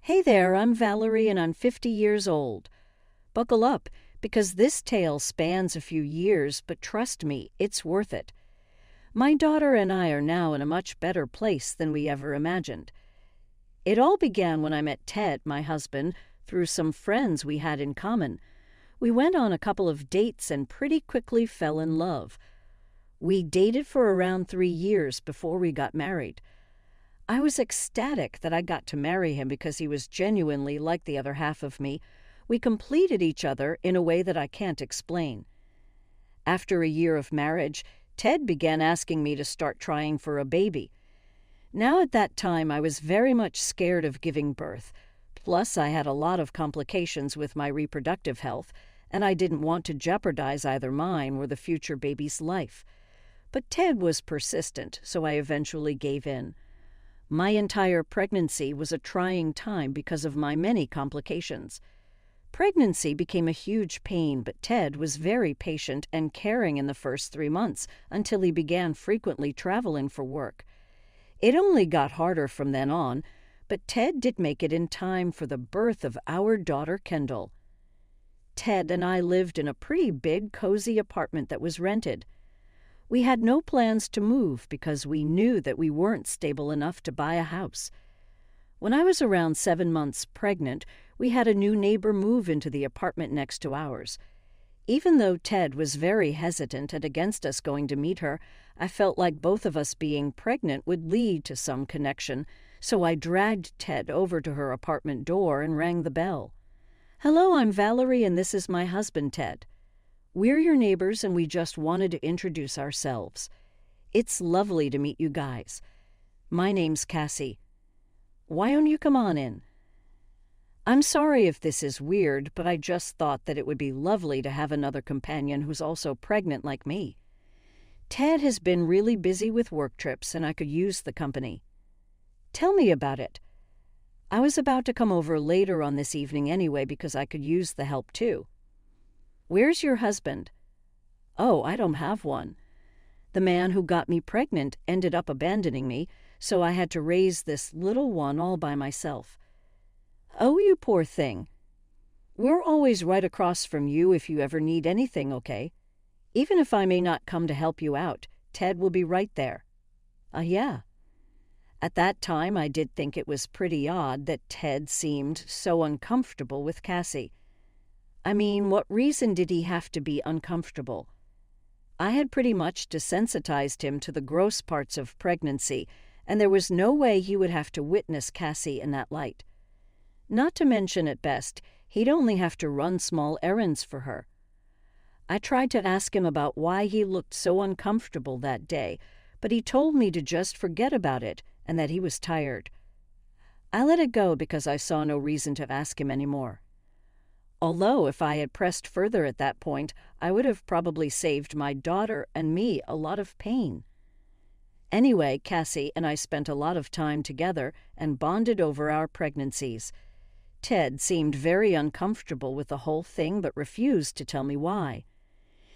Hey there, I'm Valerie and I'm 50 years old. Buckle up, because this tale spans a few years, but trust me, it's worth it. My daughter and I are now in a much better place than we ever imagined. It all began when I met Ted, my husband, through some friends we had in common. We went on a couple of dates and pretty quickly fell in love. We dated for around 3 years before we got married. I was ecstatic that I got to marry him because he was genuinely like the other half of me. We completed each other in a way that I can't explain. After a year of marriage, Ted began asking me to start trying for a baby. Now at that time, I was very much scared of giving birth. Plus, I had a lot of complications with my reproductive health, and I didn't want to jeopardize either mine or the future baby's life. But Ted was persistent, so I eventually gave in. My entire pregnancy was a trying time because of my many complications. Pregnancy became a huge pain, but Ted was very patient and caring in the first 3 months until he began frequently traveling for work. It only got harder from then on, but Ted did make it in time for the birth of our daughter Kendall. Ted and I lived in a pretty big, cozy apartment that was rented. We had no plans to move because we knew that we weren't stable enough to buy a house. When I was around 7 months pregnant, we had a new neighbor move into the apartment next to ours. Even though Ted was very hesitant and against us going to meet her, I felt like both of us being pregnant would lead to some connection, so I dragged Ted over to her apartment door and rang the bell. "Hello, I'm Valerie and this is my husband, Ted. We're your neighbors and we just wanted to introduce ourselves. It's lovely to meet you guys. My name's Cassie. Why don't you come on in? I'm sorry if this is weird, but I just thought that it would be lovely to have another companion who's also pregnant like me. Ted has been really busy with work trips and I could use the company." "Tell me about it." "I was about to come over later on this evening anyway because I could use the help too." "Where's your husband?" "Oh, I don't have one. The man who got me pregnant ended up abandoning me, so I had to raise this little one all by myself." "Oh, you poor thing. We're always right across from you if you ever need anything, okay? Even if I may not come to help you out, Ted will be right there." Yeah. At that time, I did think it was pretty odd that Ted seemed so uncomfortable with Cassie. I mean, what reason did he have to be uncomfortable? I had pretty much desensitized him to the gross parts of pregnancy, and there was no way he would have to witness Cassie in that light. Not to mention, at best, he'd only have to run small errands for her. I tried to ask him about why he looked so uncomfortable that day, but he told me to just forget about it and that he was tired. I let it go because I saw no reason to ask him anymore. Although if I had pressed further at that point, I would have probably saved my daughter and me a lot of pain. Anyway, Cassie and I spent a lot of time together and bonded over our pregnancies. Ted seemed very uncomfortable with the whole thing but refused to tell me why.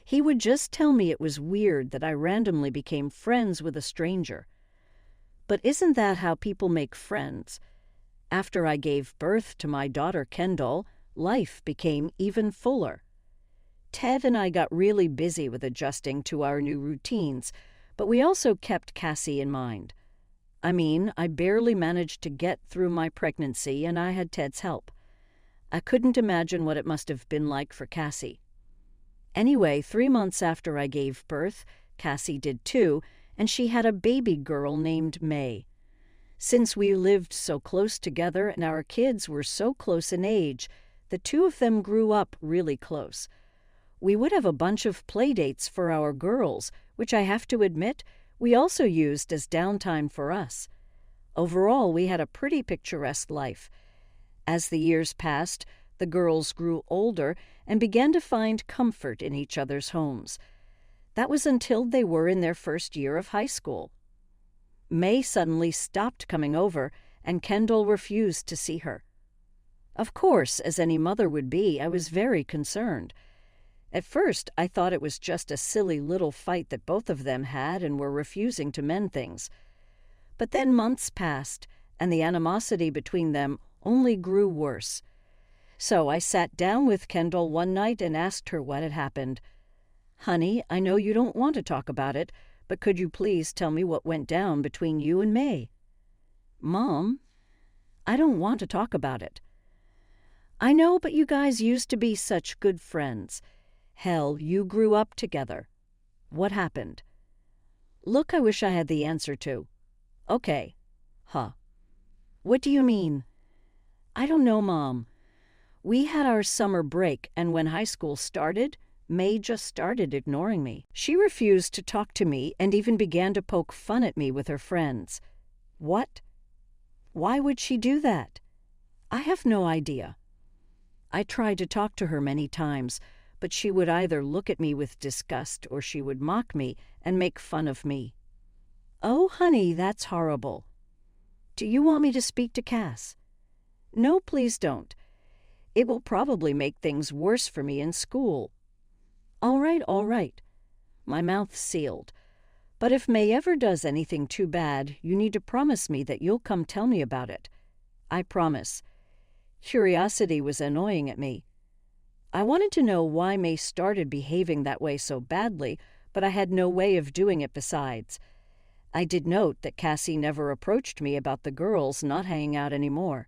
He would just tell me it was weird that I randomly became friends with a stranger. But isn't that how people make friends? After I gave birth to my daughter Kendall, life became even fuller. Ted and I got really busy with adjusting to our new routines, but we also kept Cassie in mind. I mean, I barely managed to get through my pregnancy and I had Ted's help. I couldn't imagine what it must have been like for Cassie. Anyway, 3 months after I gave birth, Cassie did too, and she had a baby girl named May. Since we lived so close together and our kids were so close in age, the two of them grew up really close. We would have a bunch of play dates for our girls, which I have to admit, we also used as downtime for us. Overall, we had a pretty picturesque life. As the years passed, the girls grew older and began to find comfort in each other's homes. That was until they were in their first year of high school. May suddenly stopped coming over, and Kendall refused to see her. Of course, as any mother would be, I was very concerned. At first, I thought it was just a silly little fight that both of them had and were refusing to mend things. But then months passed, and the animosity between them only grew worse. So I sat down with Kendall one night and asked her what had happened. "Honey, I know you don't want to talk about it, but could you please tell me what went down between you and May?" "Mom, I don't want to talk about it." "I know, but you guys used to be such good friends. Hell, you grew up together. What happened?" "Look, I wish I had the answer to." "Okay." "Huh. What do you mean?" "I don't know, Mom. We had our summer break, and when high school started, May just started ignoring me. She refused to talk to me and even began to poke fun at me with her friends." "What? Why would she do that?" "I have no idea. I tried to talk to her many times, but she would either look at me with disgust or she would mock me and make fun of me." "Oh, honey, that's horrible. Do you want me to speak to Cass?" "No, please don't. It will probably make things worse for me in school." All right. My mouth sealed. "But if May ever does anything too bad, you need to promise me that you'll come tell me about it." "I promise." Curiosity was annoying at me. I wanted to know why May started behaving that way so badly, but I had no way of doing it besides. I did note that Cassie never approached me about the girls not hanging out anymore.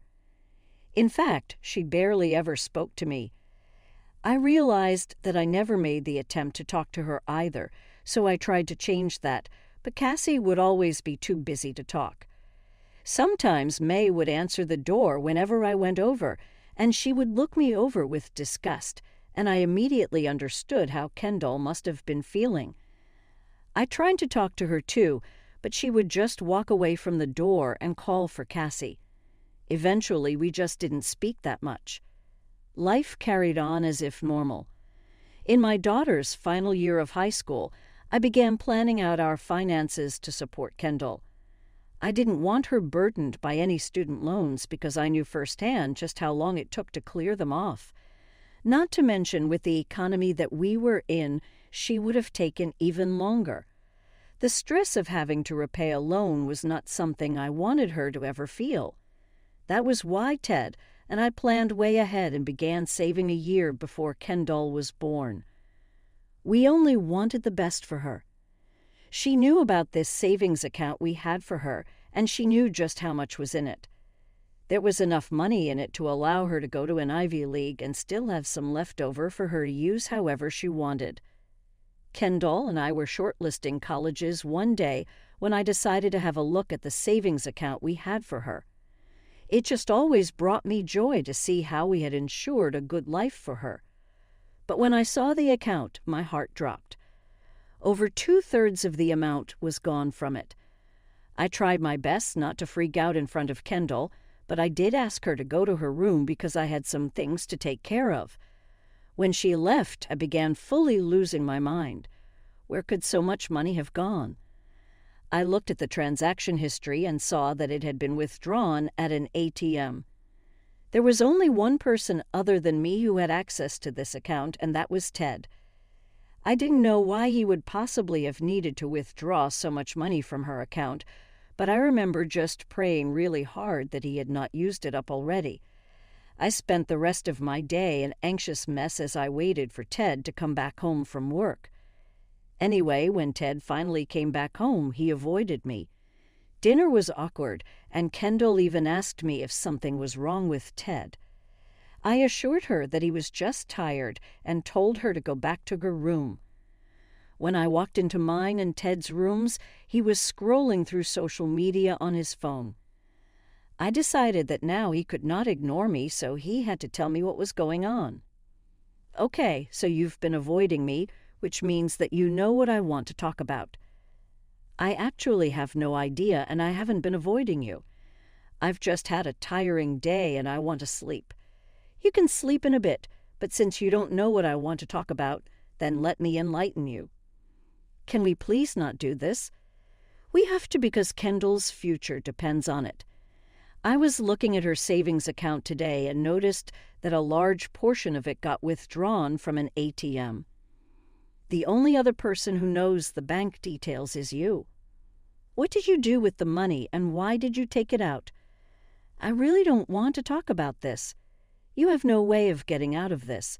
In fact, she barely ever spoke to me. I realized that I never made the attempt to talk to her either, so I tried to change that, but Cassie would always be too busy to talk. Sometimes May would answer the door whenever I went over, and she would look me over with disgust, and I immediately understood how Kendall must have been feeling. I tried to talk to her too, but she would just walk away from the door and call for Cassie. Eventually, we just didn't speak that much. Life carried on as if normal. In my daughter's final year of high school, I began planning out our finances to support Kendall. I didn't want her burdened by any student loans because I knew firsthand just how long it took to clear them off. Not to mention, with the economy that we were in, she would have taken even longer. The stress of having to repay a loan was not something I wanted her to ever feel. That was why Ted and I planned way ahead and began saving a year before Kendall was born. We only wanted the best for her. She knew about this savings account we had for her, and she knew just how much was in it. There was enough money in it to allow her to go to an Ivy League and still have some left over for her to use however she wanted. Kendall and I were shortlisting colleges one day when I decided to have a look at the savings account we had for her. It just always brought me joy to see how we had ensured a good life for her. But when I saw the account, my heart dropped. Over 2/3 of the amount was gone from it. I tried my best not to freak out in front of Kendall, but I did ask her to go to her room because I had some things to take care of. When she left, I began fully losing my mind. Where could so much money have gone? I looked at the transaction history and saw that it had been withdrawn at an ATM. There was only one person other than me who had access to this account, and that was Ted. I didn't know why he would possibly have needed to withdraw so much money from her account, but I remember just praying really hard that he had not used it up already. I spent the rest of my day an anxious mess as I waited for Ted to come back home from work. Anyway, when Ted finally came back home, he avoided me. Dinner was awkward, and Kendall even asked me if something was wrong with Ted. I assured her that he was just tired and told her to go back to her room. When I walked into mine and Ted's rooms, he was scrolling through social media on his phone. I decided that now he could not ignore me, so he had to tell me what was going on. "Okay, so you've been avoiding me, which means that you know what I want to talk about." "I actually have no idea, and I haven't been avoiding you. I've just had a tiring day and I want to sleep." "You can sleep in a bit, but since you don't know what I want to talk about, then let me enlighten you." "Can we please not do this?" "We have to because Kendall's future depends on it." I was looking at her savings account today and noticed that a large portion of it got withdrawn from an ATM. The only other person who knows the bank details is you. What did you do with the money, and why did you take it out? I really don't want to talk about this. You have no way of getting out of this.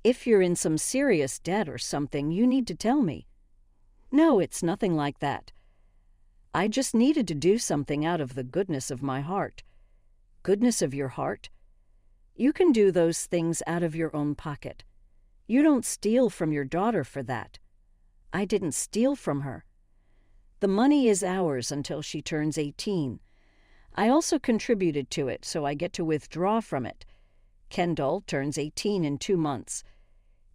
If you're in some serious debt or something, you need to tell me. No, it's nothing like that. I just needed to do something out of the goodness of my heart. Goodness of your heart? You can do those things out of your own pocket. You don't steal from your daughter for that. I didn't steal from her. The money is ours until she turns 18. I also contributed to it, so I get to withdraw from it. Kendall turns 18 in 2 months.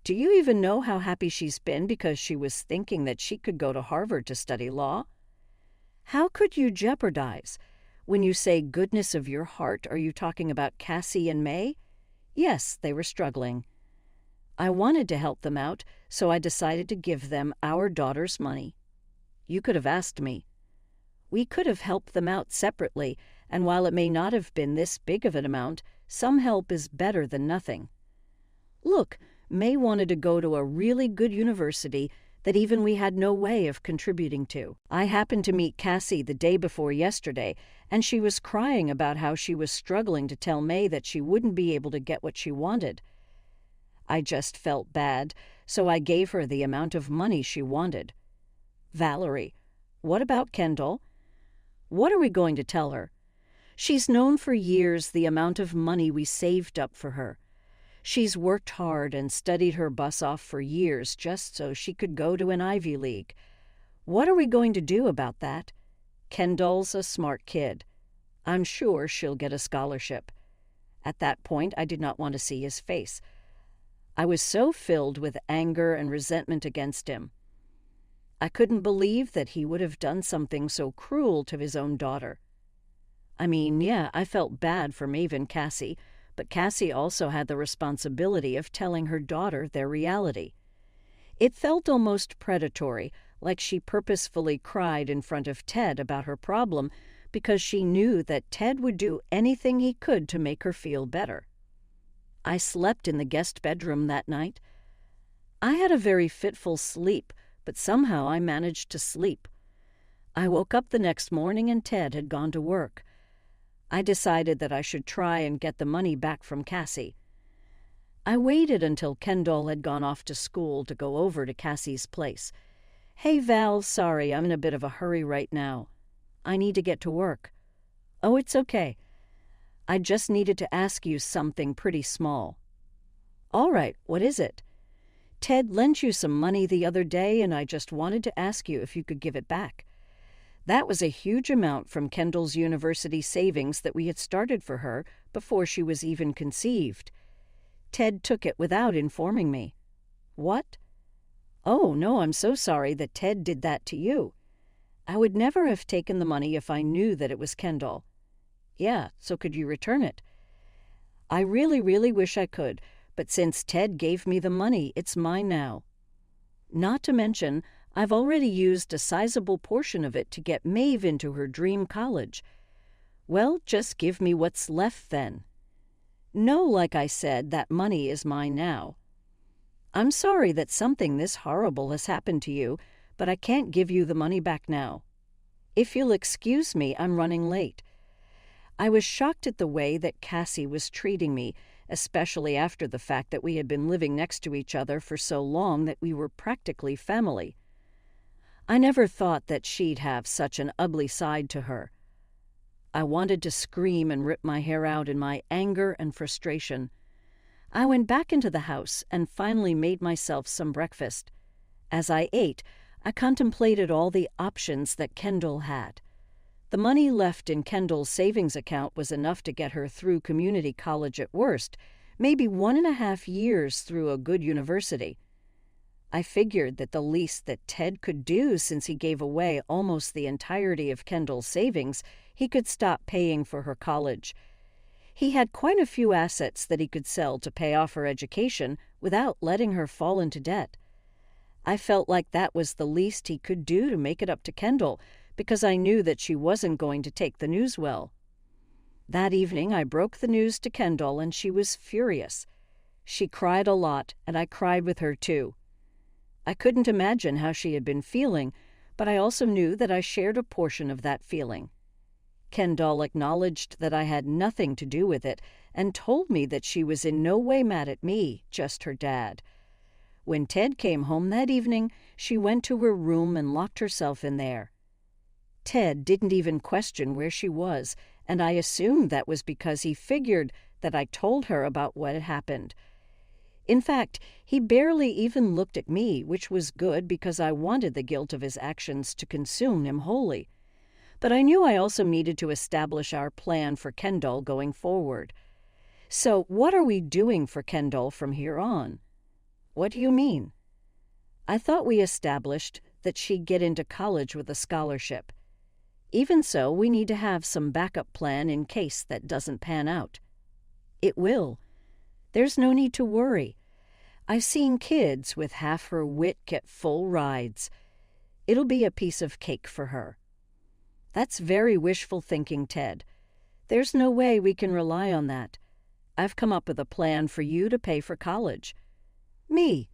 Do you even know how happy she's been because she was thinking that she could go to Harvard to study law? How could you jeopardize? When you say goodness of your heart, are you talking about Cassie and May? Yes, they were struggling. I wanted to help them out, so I decided to give them our daughter's money. You could have asked me. We could have helped them out separately, and while it may not have been this big of an amount, some help is better than nothing. Look, May wanted to go to a really good university that even we had no way of contributing to. I happened to meet Cassie the day before yesterday, and she was crying about how she was struggling to tell May that she wouldn't be able to get what she wanted. I just felt bad, so I gave her the amount of money she wanted. Valerie, what about Kendall? What are we going to tell her? She's known for years the amount of money we saved up for her. She's worked hard and studied her bus off for years just so she could go to an Ivy League. What are we going to do about that? Kendall's a smart kid. I'm sure she'll get a scholarship. At that point, I did not want to see his face. I was so filled with anger and resentment against him. I couldn't believe that he would have done something so cruel to his own daughter. I mean, yeah, I felt bad for Maeve and Cassie, but Cassie also had the responsibility of telling her daughter their reality. It felt almost predatory, like she purposefully cried in front of Ted about her problem because she knew that Ted would do anything he could to make her feel better. I slept in the guest bedroom that night. I had a very fitful sleep, but somehow I managed to sleep. I woke up the next morning and Ted had gone to work. I decided that I should try and get the money back from Cassie. I waited until Kendall had gone off to school to go over to Cassie's place. Hey, Val, sorry, I'm in a bit of a hurry right now. I need to get to work. Oh, it's okay. I just needed to ask you something pretty small. All right, what is it? Ted lent you some money the other day, and I just wanted to ask you if you could give it back. That was a huge amount from Kendall's university savings that we had started for her before she was even conceived. Ted took it without informing me. What? Oh, no, I'm so sorry that Ted did that to you. I would never have taken the money if I knew that it was Kendall. Yeah, so could you return it? I really, really wish I could, but since Ted gave me the money, it's mine now. Not to mention, I've already used a sizable portion of it to get Maeve into her dream college. Well, just give me what's left then. No, like I said, that money is mine now. I'm sorry that something this horrible has happened to you, but I can't give you the money back now. If you'll excuse me, I'm running late. I was shocked at the way that Cassie was treating me, especially after the fact that we had been living next to each other for so long that we were practically family. I never thought that she'd have such an ugly side to her. I wanted to scream and rip my hair out in my anger and frustration. I went back into the house and finally made myself some breakfast. As I ate, I contemplated all the options that Kendall had. The money left in Kendall's savings account was enough to get her through community college at worst, maybe 1.5 years through a good university. I figured that the least that Ted could do, since he gave away almost the entirety of Kendall's savings, he could stop paying for her college. He had quite a few assets that he could sell to pay off her education without letting her fall into debt. I felt like that was the least he could do to make it up to Kendall, because I knew that she wasn't going to take the news well. That evening I broke the news to Kendall, and she was furious. She cried a lot, and I cried with her too. I couldn't imagine how she had been feeling, but I also knew that I shared a portion of that feeling. Kendall acknowledged that I had nothing to do with it and told me that she was in no way mad at me, just her dad. When Ted came home that evening, she went to her room and locked herself in there. Ted didn't even question where she was, and I assumed that was because he figured that I told her about what had happened. In fact, he barely even looked at me, which was good because I wanted the guilt of his actions to consume him wholly. But I knew I also needed to establish our plan for Kendall going forward. So what are we doing for Kendall from here on? What do you mean? I thought we established that she'd get into college with a scholarship. Even so, we need to have some backup plan in case that doesn't pan out. It will. There's no need to worry. I've seen kids with half her wit get full rides. It'll be a piece of cake for her. That's very wishful thinking, Ted. There's no way we can rely on that. I've come up with a plan for you to pay for college. Me?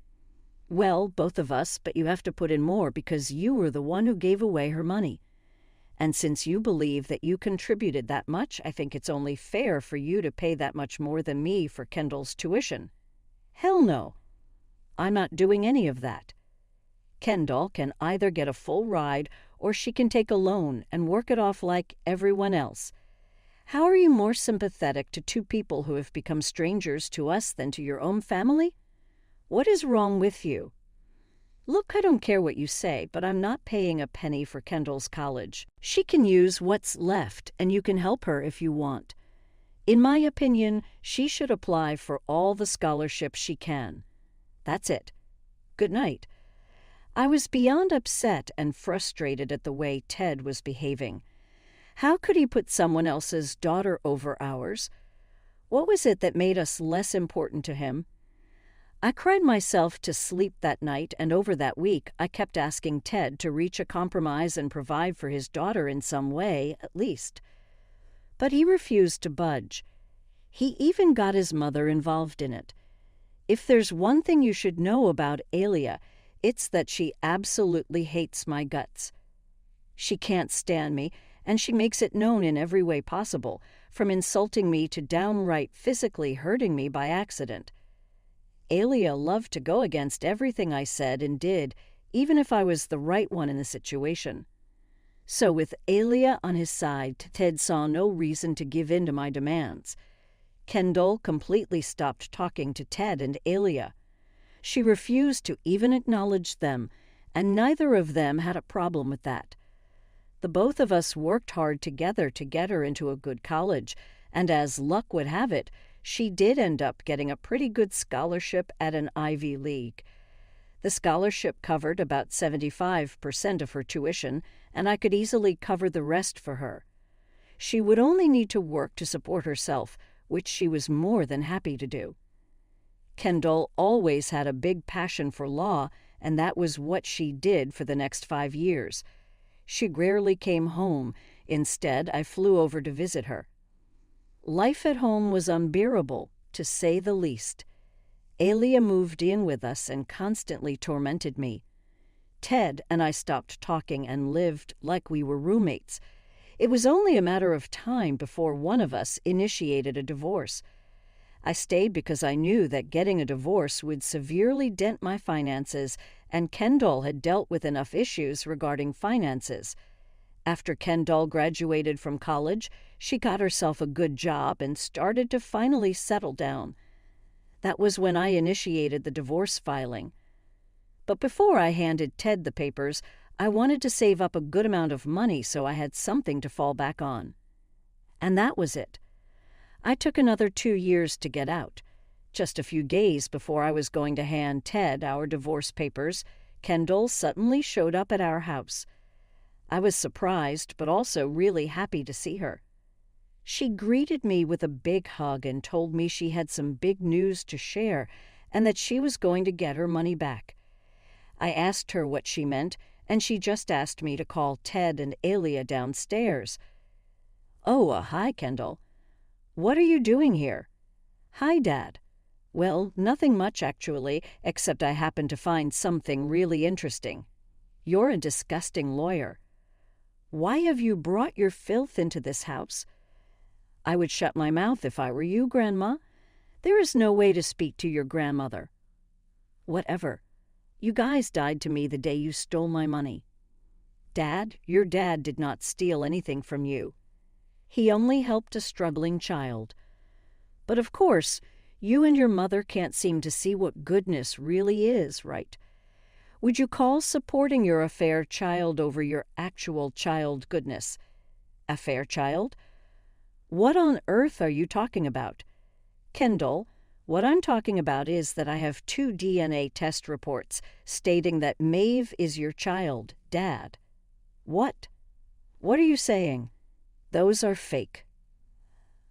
Well, both of us, but you have to put in more because you were the one who gave away her money. And since you believe that you contributed that much, I think it's only fair for you to pay that much more than me for Kendall's tuition. Hell no. I'm not doing any of that. Kendall can either get a full ride or she can take a loan and work it off like everyone else. How are you more sympathetic to two people who have become strangers to us than to your own family? What is wrong with you? Look, I don't care what you say, but I'm not paying a penny for Kendall's college. She can use what's left, and you can help her if you want. In my opinion, she should apply for all the scholarships she can. That's it. Good night. I was beyond upset and frustrated at the way Ted was behaving. How could he put someone else's daughter over ours? What was it that made us less important to him? I cried myself to sleep that night, and over that week I kept asking Ted to reach a compromise and provide for his daughter in some way, at least. But he refused to budge. He even got his mother involved in it. If there's one thing you should know about Alia, it's that she absolutely hates my guts. She can't stand me, and she makes it known in every way possible, from insulting me to downright physically hurting me by accident. Alia loved to go against everything I said and did, even if I was the right one in the situation. So with Alia on his side, Ted saw no reason to give in to my demands. Kendall completely stopped talking to Ted and Alia. She refused to even acknowledge them, and neither of them had a problem with that. The both of us worked hard together to get her into a good college, and as luck would have it, she did end up getting a pretty good scholarship at an Ivy League. The scholarship covered about 75% of her tuition, and I could easily cover the rest for her. She would only need to work to support herself, which she was more than happy to do. Kendall always had a big passion for law, and that was what she did for the next 5 years. She rarely came home. Instead, I flew over to visit her. Life at home was unbearable, to say the least. Alia moved in with us and constantly tormented me. Ted and I stopped talking and lived like we were roommates. It was only a matter of time before one of us initiated a divorce. I stayed because I knew that getting a divorce would severely dent my finances, and Kendall had dealt with enough issues regarding finances. After Kendall graduated from college, she got herself a good job and started to finally settle down. That was when I initiated the divorce filing. But before I handed Ted the papers, I wanted to save up a good amount of money so I had something to fall back on. And that was it. I took another 2 years to get out. Just a few days before I was going to hand Ted our divorce papers, Kendall suddenly showed up at our house. I was surprised, but also really happy to see her. She greeted me with a big hug and told me she had some big news to share and that she was going to get her money back. I asked her what she meant, and she just asked me to call Ted and Alia downstairs. Oh, hi, Kendall. What are you doing here? Hi, Dad. Well, nothing much, actually, except I happened to find something really interesting. You're a disgusting lawyer. Why have you brought your filth into this house?" "I would shut my mouth if I were you, Grandma. There is no way to speak to your grandmother." "Whatever. You guys died to me the day you stole my money." "Dad, your dad did not steal anything from you. He only helped a struggling child. But of course, you and your mother can't seem to see what goodness really is, right? Would you call supporting your affair child over your actual child goodness? Affair child? What on earth are you talking about? Kendall, what I'm talking about is that I have 2 DNA test reports stating that Maeve is your child, Dad." "What? What are you saying?" "Those are fake."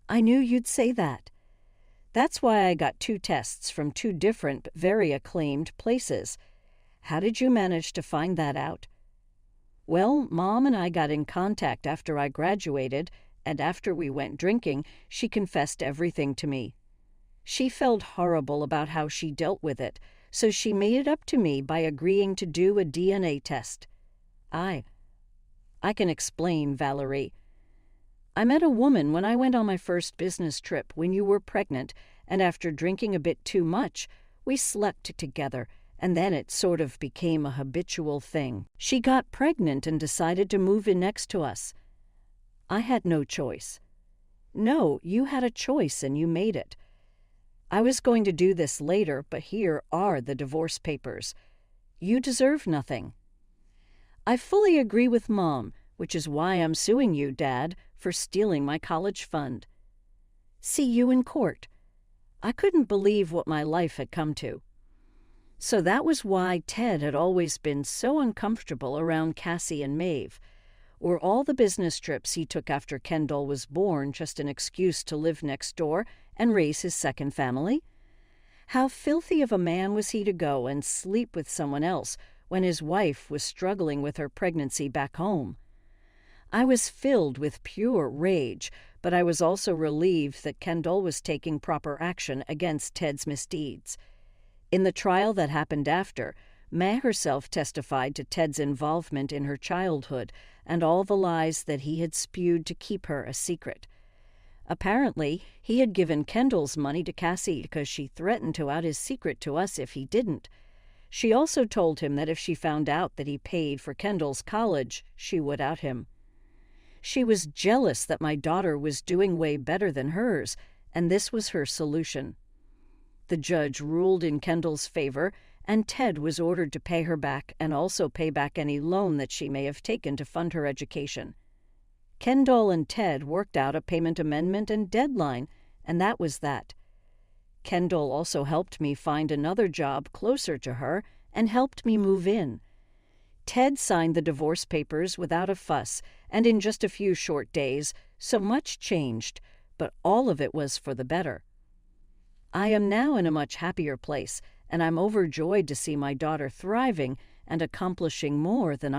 "I knew you'd say that. That's why I got 2 tests from 2 different, very acclaimed places. How did you manage to find that out?" "Well, Mom and I got in contact after I graduated, and after we went drinking, she confessed everything to me. She felt horrible about how she dealt with it, so she made it up to me by agreeing to do a DNA test. I can explain, Valerie. I met a woman when I went on my first business trip when you were pregnant, and after drinking a bit too much, we slept together, and then it sort of became a habitual thing. She got pregnant and decided to move in next to us. I had no choice." "No, you had a choice and you made it. I was going to do this later, but here are the divorce papers. You deserve nothing." "I fully agree with Mom, which is why I'm suing you, Dad, for stealing my college fund. See you in court." I couldn't believe what my life had come to. So that was why Ted had always been so uncomfortable around Cassie and Maeve. Were all the business trips he took after Kendall was born just an excuse to live next door and raise his second family? How filthy of a man was he to go and sleep with someone else when his wife was struggling with her pregnancy back home? I was filled with pure rage, but I was also relieved that Kendall was taking proper action against Ted's misdeeds. In the trial that happened after, Mae herself testified to Ted's involvement in her childhood and all the lies that he had spewed to keep her a secret. Apparently, he had given Kendall's money to Cassie because she threatened to out his secret to us if he didn't. She also told him that if she found out that he paid for Kendall's college, she would out him. She was jealous that my daughter was doing way better than hers, and this was her solution. The judge ruled in Kendall's favor, and Ted was ordered to pay her back and also pay back any loan that she may have taken to fund her education. Kendall and Ted worked out a payment amendment and deadline, and that was that. Kendall also helped me find another job closer to her and helped me move in. Ted signed the divorce papers without a fuss, and in just a few short days, so much changed, but all of it was for the better. I am now in a much happier place, and I'm overjoyed to see my daughter thriving and accomplishing more than I